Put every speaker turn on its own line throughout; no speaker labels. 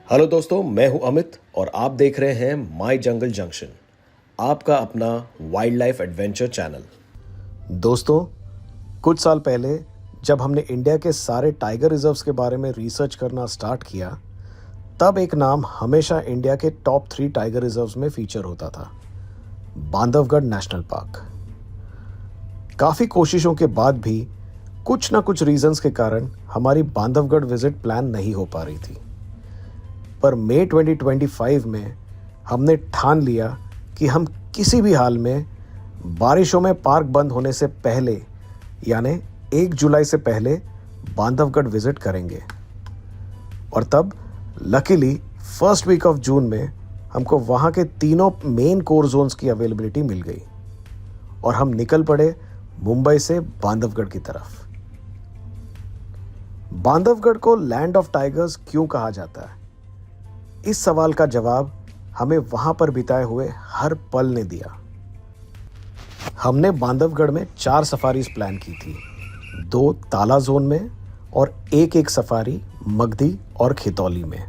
Hello दोस्तों, मैं हूं अमित और आप देख रहे हैं माय जंगल जंक्शन, आपका अपना वाइल्ड लाइफ एडवेंचर चैनल। दोस्तों, कुछ साल पहले जब हमने इंडिया के सारे टाइगर रिजर्व्स के बारे में रिसर्च करना स्टार्ट किया, तब एक नाम हमेशा इंडिया के टॉप 3 टाइगर रिजर्व्स में फीचर होता था, बांधवगढ़ नेशनल पार्क। काफ़ी कोशिशों के बाद भी कुछ ना कुछ रीजंस के कारण हमारी बांधवगढ़ विजिट प्लान नहीं हो पा रही थी। पर मई 2025 में हमने ठान लिया कि हम किसी भी हाल में बारिशों में पार्क बंद होने से पहले यानी 1 जुलाई से पहले बांधवगढ़ विजिट करेंगे। और तब luckily first week of June में हमको वहाँ के तीनों मेन कोर जोन्स की अवेलेबिलिटी मिल गई और हम निकल पड़े मुंबई से बांधवगढ़ की तरफ। बांधवगढ़ को लैंड ऑफ टाइगर्स क्यों कहा जाता है, इस सवाल का जवाब हमें वहां पर बिताए हुए हर पल ने दिया। हमने बांधवगढ़ में 4 सफारीज प्लान की थी, 2 ताला जोन में और एक सफारी मगधी और खितौली में।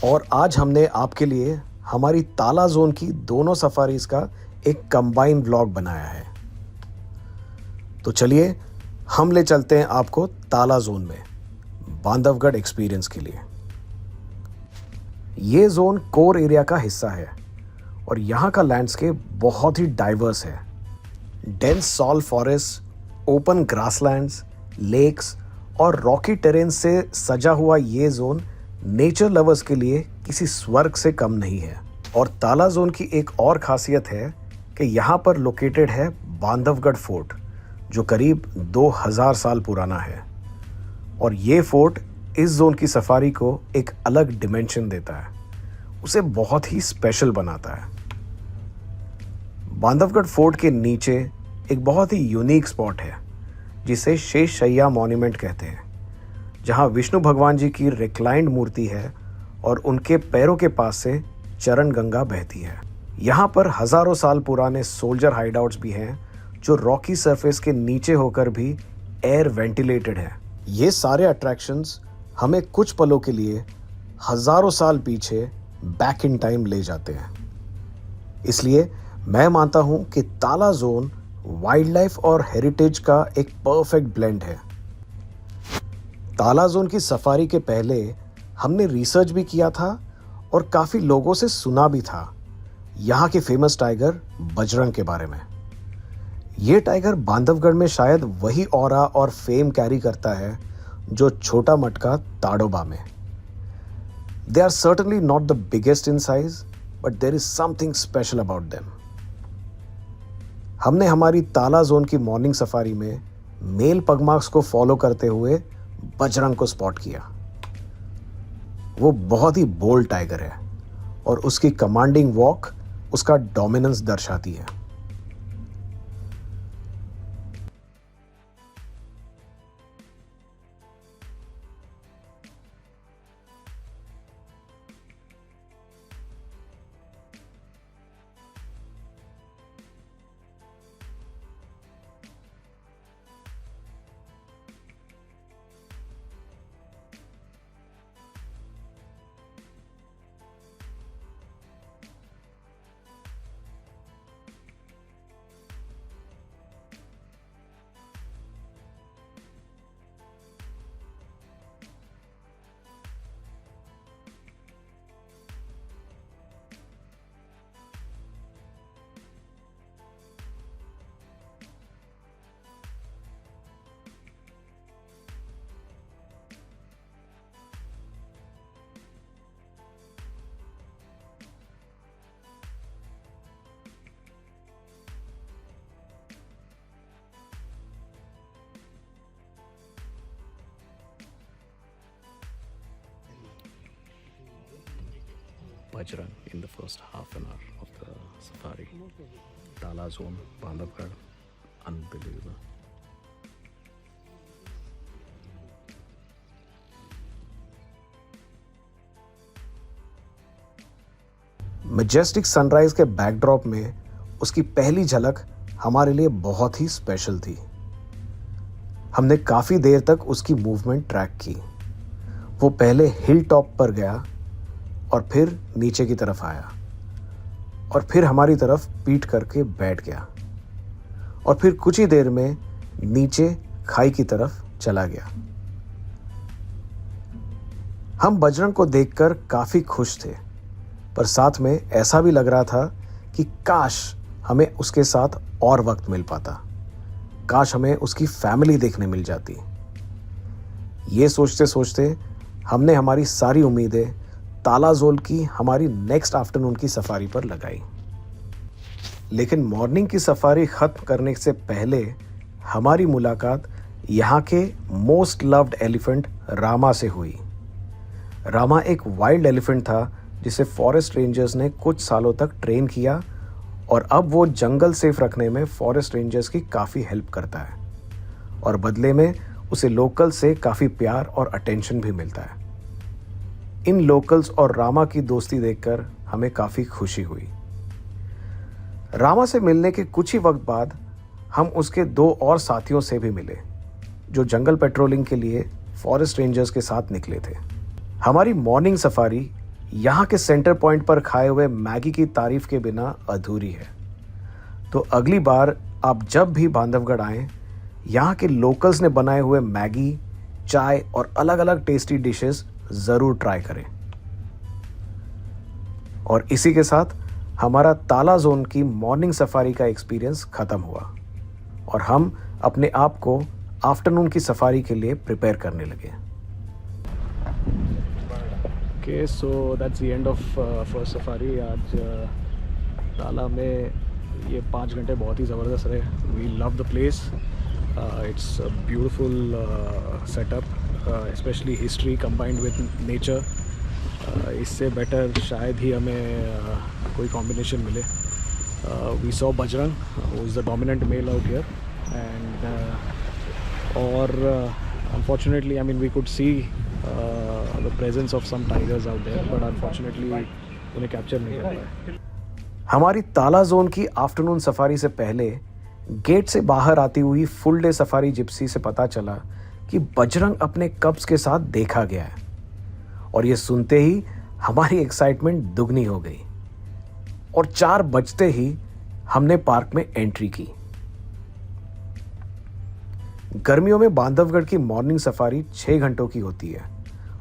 और आज हमने आपके लिए हमारी ताला जोन की दोनों सफारीज का एक कंबाइन व्लॉग बनाया है। तो चलिए हम ले चलते हैं आपको ताला जोन में बांधवगढ़ एक्सपीरियंस के लिए। ये जोन कोर एरिया का हिस्सा है और यहाँ का लैंडस्केप बहुत ही डाइवर्स है। Dense sal forest, open grasslands, lakes और रॉकी टेरेन से सजा हुआ ये जोन नेचर लवर्स के लिए किसी स्वर्ग से कम नहीं है। और ताला जोन की एक और खासियत है कि यहाँ पर लोकेटेड है बांधवगढ़ फोर्ट, जो करीब 2000 साल पुराना है। और ये फोर्ट इस जोन की सफारी को एक अलग डिमेंशन देता है, उसे बहुत ही स्पेशल बनाता है। बांधवगढ़ फोर्ट के नीचे एक बहुत ही यूनिक स्पॉट है जिसे शेषशैया मॉन्यूमेंट कहते हैं, जहां विष्णु भगवान जी की रिक्लाइंड मूर्ति है और उनके पैरों के पास से चरण गंगा बहती है। यहाँ पर हजारों साल पुराने सोल्जर हाइडआउट्स भी हैं जो रॉकी सरफेस के नीचे होकर भी एयर वेंटिलेटेड है। ये सारे अट्रैक्शंस हमें कुछ पलों के लिए हजारों साल पीछे बैक इन टाइम ले जाते हैं। इसलिए मैं मानता हूं कि ताला जोन वाइल्ड लाइफ और हेरिटेज का एक परफेक्ट ब्लेंड है। ताला जोन की सफारी के पहले हमने रिसर्च भी किया था और काफी लोगों से सुना भी था यहाँ के फेमस टाइगर बजरंग के बारे में। ये टाइगर बांधवगढ़ में शायद वही ऑरा और फेम कैरी करता है जो छोटा मटका ताडोबा में। They are certainly not the biggest in size, but there is something special about them. हमने हमारी ताला जोन की मॉर्निंग सफारी में मेल पगमार्क्स को फॉलो करते हुए बजरंग को स्पॉट किया। वो बहुत ही बोल्ड टाइगर है और उसकी कमांडिंग वॉक उसका डोमिनेंस दर्शाती है। Bajrang in the first half an hour of the safari. Tala zone, Bandhavgarh, unbelievable. Majestic sunrise के बैकड्रॉप में उसकी पहली झलक हमारे लिए बहुत ही स्पेशल थी। हमने काफ़ी देर तक उसकी मूवमेंट ट्रैक की। वो पहले हिल टॉप पर गया और फिर नीचे की तरफ आया और फिर हमारी तरफ पीठ करके बैठ गया और फिर कुछ ही देर में नीचे खाई की तरफ चला गया। हम बजरंग को देखकर काफी खुश थे, पर साथ में ऐसा भी लग रहा था कि काश हमें उसके साथ और वक्त मिल पाता, काश हमें उसकी फैमिली देखने मिल जाती। ये सोचते सोचते हमने हमारी सारी उम्मीदें तालाजोल की हमारी नेक्स्ट आफ्टरनून की सफारी पर लगाई। लेकिन मॉर्निंग की सफारी खत्म करने से पहले हमारी मुलाकात यहाँ के मोस्ट लव्ड एलिफेंट रामा से हुई। रामा एक वाइल्ड एलिफेंट था जिसे फॉरेस्ट रेंजर्स ने कुछ सालों तक ट्रेन किया और अब वो जंगल सेफ रखने में फॉरेस्ट रेंजर्स की काफ़ी हेल्प करता है और बदले में उसे लोकल से काफ़ी प्यार और अटेंशन भी मिलता है। इन लोकल्स और रामा की दोस्ती देखकर हमें काफ़ी खुशी हुई। रामा से मिलने के कुछ ही वक्त बाद हम उसके 2 और साथियों से भी मिले जो जंगल पेट्रोलिंग के लिए फॉरेस्ट रेंजर्स के साथ निकले थे। हमारी मॉर्निंग सफारी यहाँ के सेंटर पॉइंट पर खाए हुए मैगी की तारीफ के बिना अधूरी है। तो अगली बार आप जब भी बांधवगढ़ आएं, यहाँ के लोकल्स ने बनाए हुए मैगी, चाय और अलग अलग टेस्टी डिशेस ज़रूर ट्राई करें। और इसी के साथ हमारा ताला जोन की मॉर्निंग सफारी का एक्सपीरियंस ख़त्म हुआ और हम अपने आप को आफ्टरनून की सफारी के लिए प्रिपेयर करने लगे।
Okay, so that's the end of first safari. आज ताला में ये 5 घंटे बहुत ही ज़बरदस्त रहे। We love the place. It's a beautiful setup, especially history combined with nature. इससे बेटर शायद ही हमें कोई combination मिले। We saw Bajrang, who is the dominant male out here, and unfortunately, I mean, we could see the presence of some tigers out there, but unfortunately उन्हें capture नहीं कर पाए।
हमारी ताला जोन की आफ्टरनून सफारी से पहले गेट से बाहर आती हुई फुल डे सफारी जिप्सी से पता चला कि बजरंग अपने कब्स के साथ देखा गया है और ये सुनते ही हमारी एक्साइटमेंट दुगनी हो गई और 4 बजते ही हमने पार्क में एंट्री की। गर्मियों में बांधवगढ़ की मॉर्निंग सफारी 6 घंटों की होती है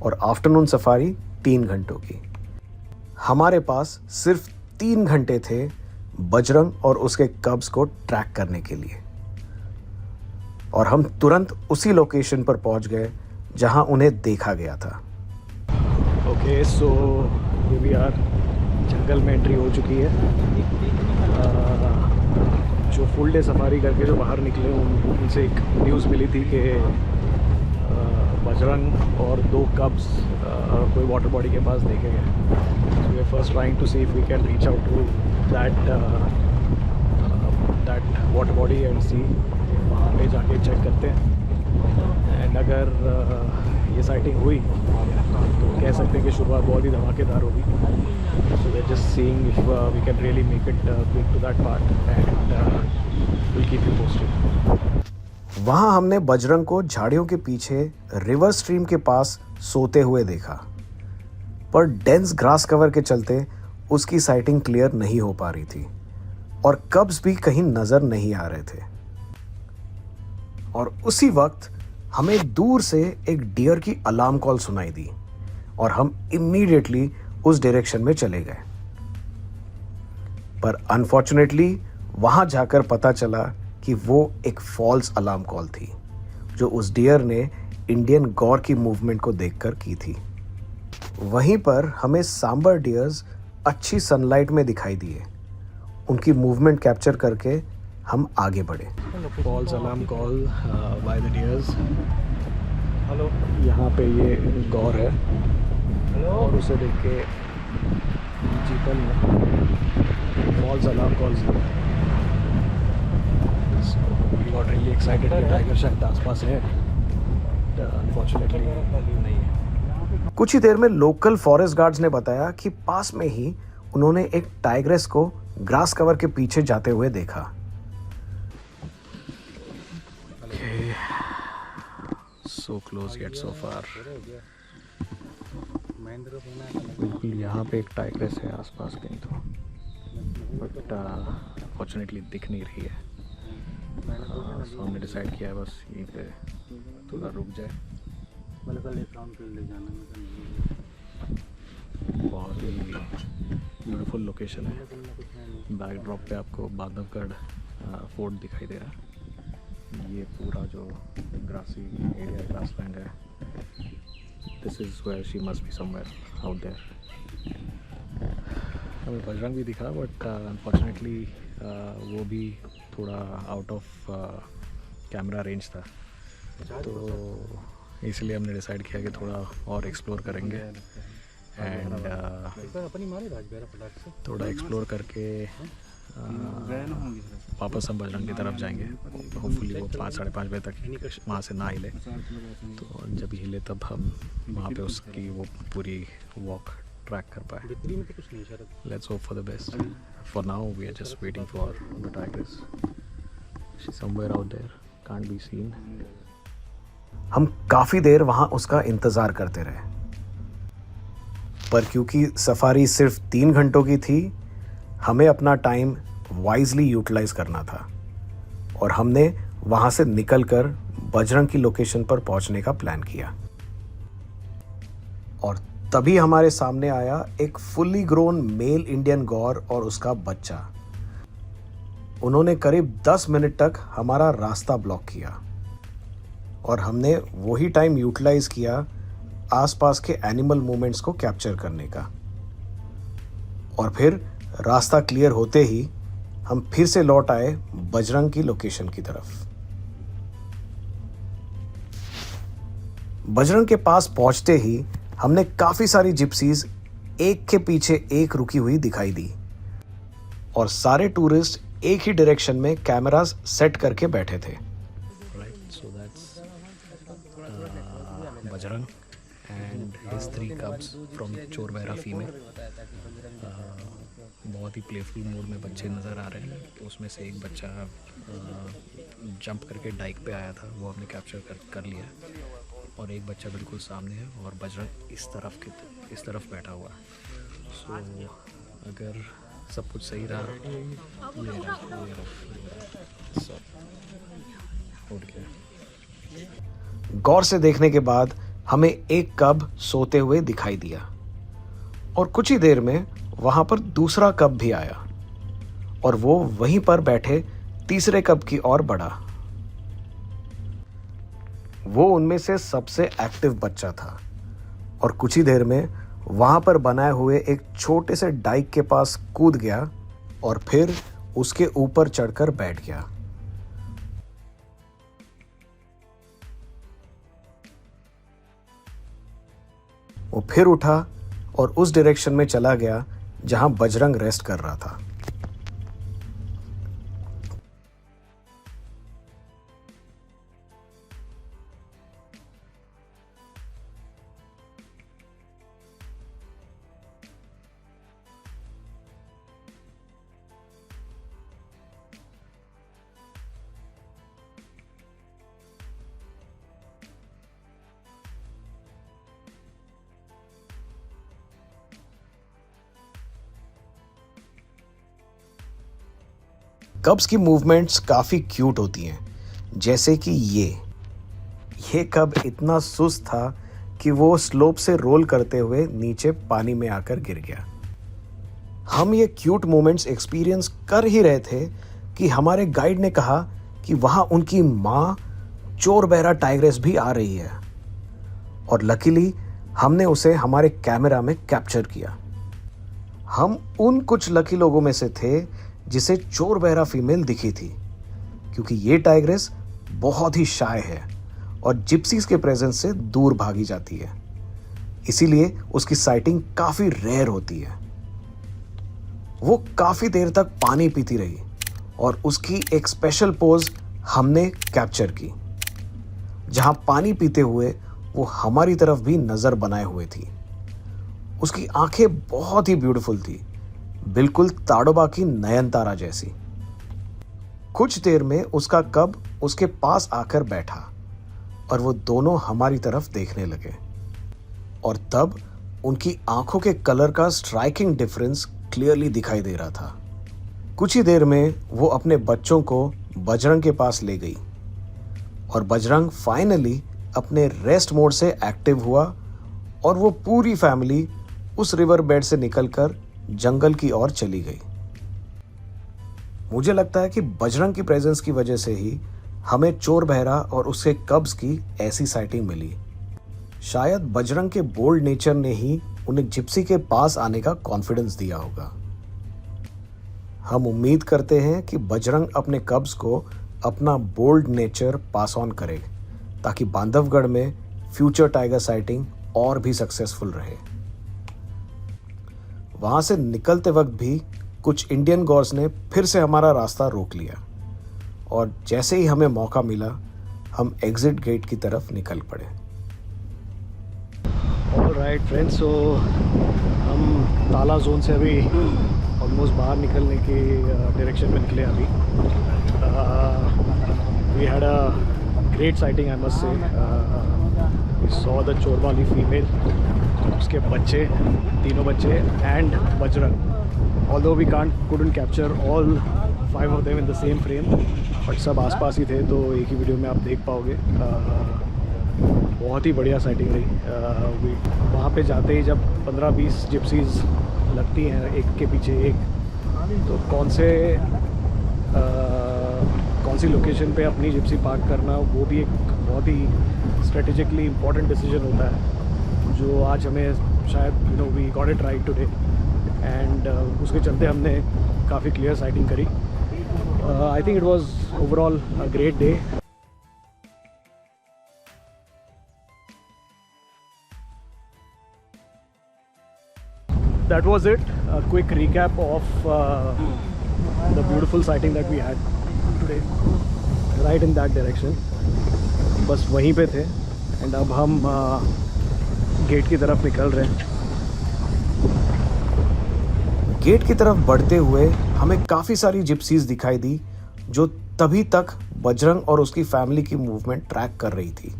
और आफ्टरनून सफारी 3 घंटों की। हमारे पास सिर्फ 3 घंटे थे बजरंग और उसके कब्स को ट्रैक करने के लिए और हम तुरंत उसी लोकेशन पर पहुंच गए जहां उन्हें देखा गया था।
ओके, सो ये भी यार जंगल में एंट्री हो चुकी है। जो फुल डे सफारी करके जो बाहर निकले उनसे एक न्यूज़ मिली थी कि बजरंग और 2 कब्स कोई वाटर बॉडी के पास देखे गए। So we are first trying to see if we can reach out to that water body and see, वहाँ पे जाके चेक करते हैं। एंड अगर ये साइटिंग हुई तो कह सकते हैं कि शुरुआत बहुत ही धमाकेदार होगी। So we are just seeing if we can really make it quick to that part and will keep you posted.
वहां हमने बजरंग को झाड़ियों के पीछे रिवर स्ट्रीम के पास सोते हुए देखा, पर डेंस ग्रास कवर के चलते उसकी साइटिंग क्लियर नहीं हो पा रही थी और कब्स भी कहीं नजर नहीं आ रहे थे। और उसी वक्त हमें दूर से एक डियर की अलार्म कॉल सुनाई दी और हम इमीडिएटली उस डायरेक्शन में चले गए। पर अनफॉर्चुनेटली वहां जाकर पता चला कि वो एक फॉल्स अलार्म कॉल थी जो उस डियर ने इंडियन गौर की मूवमेंट को देखकर की थी। वहीं पर हमें सांबर डियर्स अच्छी सनलाइट में दिखाई दिए। उनकी मूवमेंट कैप्चर करके हम आगे बढ़े।
False alarm call by the deers. Hello, यहाँ पे ये गौर है। हेलो, और उसे देख के जीतल false alarm calls we got really excited कि टाइगर शायद आसपास है, अनफॉर्चुनेटली नहीं है।
कुछ ही देर में लोकल फॉरेस्ट गार्ड्स ने बताया कि पास में ही उन्होंने एक टाइग्रेस को ग्रास कवर के पीछे जाते हुए देखा।
So close yet so far. बिल्कुल यहाँ पे एक टाइग्रेस है आसपास कहीं तो, बट फॉर्चुनेटली दिख नहीं रही है। सो हमने डिसाइड किया है बस यहीं पे थोड़ा रुक जाए। बहुत ही ब्यूटीफुल लोकेशन है। बैकड्रॉप पे आपको बांधवगढ़ फोर्ट दिखाई दे रहा है। ये पूरा जो ग्रासी एरिया ग्रासलैंड है, this is where she must be somewhere out there. हमें बजरंग भी दिखा, बट अनफॉर्चुनेटली वो भी थोड़ा आउट ऑफ कैमरा रेंज था, तो इसलिए हमने डिसाइड किया कि थोड़ा और एक्सप्लोर करेंगे एंड थोड़ा एक्सप्लोर करके वापस हम बजरंग की तरफ जाएंगे। होपफुली वो 5-5:30 बजे तक वहाँ से ना हिले, तो जब हिले तब हम वहाँ पे उसकी वो पूरी वॉक ट्रैक कर पाए। Let's hope for the best. For now we are just waiting for the tigress. She somewhere out there, can't be seen.
हम काफ़ी देर वहाँ उसका इंतज़ार करते रहे, पर क्योंकि सफारी सिर्फ 3 घंटों की थी, हमें अपना टाइम वाइजली यूटिलाइज करना था और हमने वहाँ से निकलकर बजरंग की लोकेशन पर पहुँचने का प्लान किया। और तभी हमारे सामने आया एक फुल्ली ग्रोन मेल इंडियन गौर और उसका बच्चा। उन्होंने करीब 10 मिनट तक हमारा रास्ता ब्लॉक किया और हमने वही टाइम यूटिलाइज किया आसपास के एनिमल मूवमेंट्स को कैप्चर करने का। और फिर रास्ता क्लियर होते ही हम फिर से लौट आए बजरंग की लोकेशन की तरफ। बजरंग के पास पहुंचते ही हमने काफी सारी जिप्सीज एक के पीछे एक रुकी हुई दिखाई दी और सारे टूरिस्ट एक ही डायरेक्शन में कैमरास सेट करके बैठे थे।
So that's Bajrang and his 3 cubs from Chor Baira female. बहुत ही प्लेफुल मोड में बच्चे नज़र आ रहे हैं। उसमें से एक बच्चा जंप करके डाइक पे आया था, वो हमने कैप्चर कर लिया, और एक बच्चा बिल्कुल सामने है और बजरंग इस तरफ बैठा हुआ है। सो अगर सब कुछ सही रहा,
गौर से देखने के बाद हमें एक कब सोते हुए दिखाई दिया और कुछ ही देर में वहां पर दूसरा कब भी आया और वो वहीं पर बैठे तीसरे कब की ओर बढ़ा। वो उनमें से सबसे एक्टिव बच्चा था और कुछ ही देर में वहां पर बनाए हुए एक छोटे से डाइक के पास कूद गया और फिर उसके ऊपर चढ़कर बैठ गया। वो फिर उठा और उस डायरेक्शन में चला गया जहां बजरंग रेस्ट कर रहा था। कब्स की मूवमेंट्स काफ़ी क्यूट होती हैं, जैसे कि ये कब इतना सुस्त था कि वो स्लोप से रोल करते हुए नीचे पानी में आकर गिर गया। हम ये क्यूट मोमेंट्स एक्सपीरियंस कर ही रहे थे कि हमारे गाइड ने कहा कि वहाँ उनकी माँ चोर बहरा टाइग्रेस भी आ रही है और लकीली हमने उसे हमारे कैमरा में कैप्चर किया। हम उन कुछ लकी लोगों में से थे जिसे चोर बहरा फीमेल दिखी थी, क्योंकि ये टाइग्रेस बहुत ही शाय है और जिप्सीज के प्रेजेंस से दूर भागी जाती है, इसीलिए उसकी साइटिंग काफ़ी रेयर होती है। वो काफ़ी देर तक पानी पीती रही और उसकी एक स्पेशल पोज हमने कैप्चर की, जहां पानी पीते हुए वो हमारी तरफ भी नज़र बनाए हुए थी। उसकी आंखें बहुत ही ब्यूटीफुल थी, बिल्कुल ताड़ोबा की नयनतारा जैसी। कुछ देर में उसका कब उसके पास आकर बैठा और वो दोनों हमारी तरफ देखने लगे और तब उनकी आंखों के कलर का स्ट्राइकिंग डिफरेंस क्लियरली दिखाई दे रहा था। कुछ ही देर में वो अपने बच्चों को बजरंग के पास ले गई और बजरंग फाइनली अपने रेस्ट मोड से एक्टिव हुआ और वो पूरी फैमिली उस रिवर बेड से निकलकर जंगल की ओर चली गई। मुझे लगता है कि बजरंग की प्रेजेंस की वजह से ही हमें चोर बहरा और उसके कब्ज की ऐसी साइटिंग मिली। शायद बजरंग के बोल्ड नेचर ने ही उन्हें जिप्सी के पास आने का कॉन्फिडेंस दिया होगा। हम उम्मीद करते हैं कि बजरंग अपने कब्ज को अपना बोल्ड नेचर पास ऑन करे ताकि बांधवगढ़ में फ्यूचर टाइगर साइटिंग और भी सक्सेसफुल रहे। वहां से निकलते वक्त भी कुछ इंडियन गॉर्स ने फिर से हमारा रास्ता रोक लिया और जैसे ही हमें मौका मिला हम एग्जिट गेट की तरफ निकल पड़े।
ऑलराइट फ्रेंड्स, सो हम ताला जोन से अभी ऑलमोस्ट बाहर निकलने की डायरेक्शन में निकले। अभी we had a great sighting, I must say. We saw the चोर वाली फीमेल, उसके बच्चे, तीनों बच्चे and Bajrang. Although we couldn't capture all 5 of them in the same frame, but सब आसपास ही थे तो एक ही वीडियो में आप देख पाओगे। बहुत ही बढ़िया साइटिंग रही। वहाँ पे जाते ही जब 15-20 जिप्सीज लगती हैं एक के पीछे एक, तो कौन सी लोकेशन पे अपनी जिप्सी पार्क करना, वो भी एक बहुत ही स्ट्रेटेजिकली इम्पॉर्टेंट डिसीजन होता है, जो आज हमें शायद we got it right today. And उसके चलते हमने काफ़ी क्लियर साइटिंग करी। I think it was overall a great day. That was it, a quick recap of the beautiful sighting that we had today, right in that direction. बस वहीं पे थे and अब हम गेट की तरफ निकल रहे हैं।
गेट की तरफ बढ़ते हुए हमें काफ़ी सारी जिप्सीज दिखाई दी जो तभी तक बजरंग और उसकी फैमिली की मूवमेंट ट्रैक कर रही थी।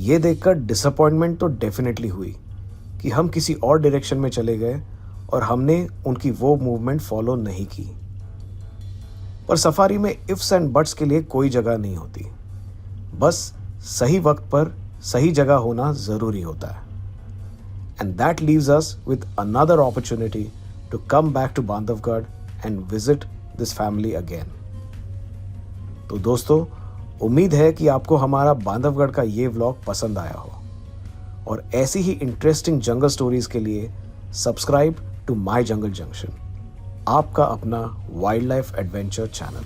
ये देखकर डिसअपॉइंटमेंट तो डेफिनेटली हुई कि हम किसी और डायरेक्शन में चले गए और हमने उनकी वो मूवमेंट फॉलो नहीं की। पर सफारी में इफ्स एंड बट्स के लिए कोई जगह नहीं होती, बस सही वक्त पर सही जगह होना ज़रूरी होता है। And that leaves us with another opportunity to come back to Bandhavgarh and visit this family again. तो दोस्तों, उम्मीद है कि आपको हमारा बांधवगढ़ का ये व्लॉग पसंद आया हो और ऐसी ही इंटरेस्टिंग जंगल स्टोरीज के लिए subscribe to my jungle junction, आपका अपना वाइल्ड लाइफ एडवेंचर चैनल।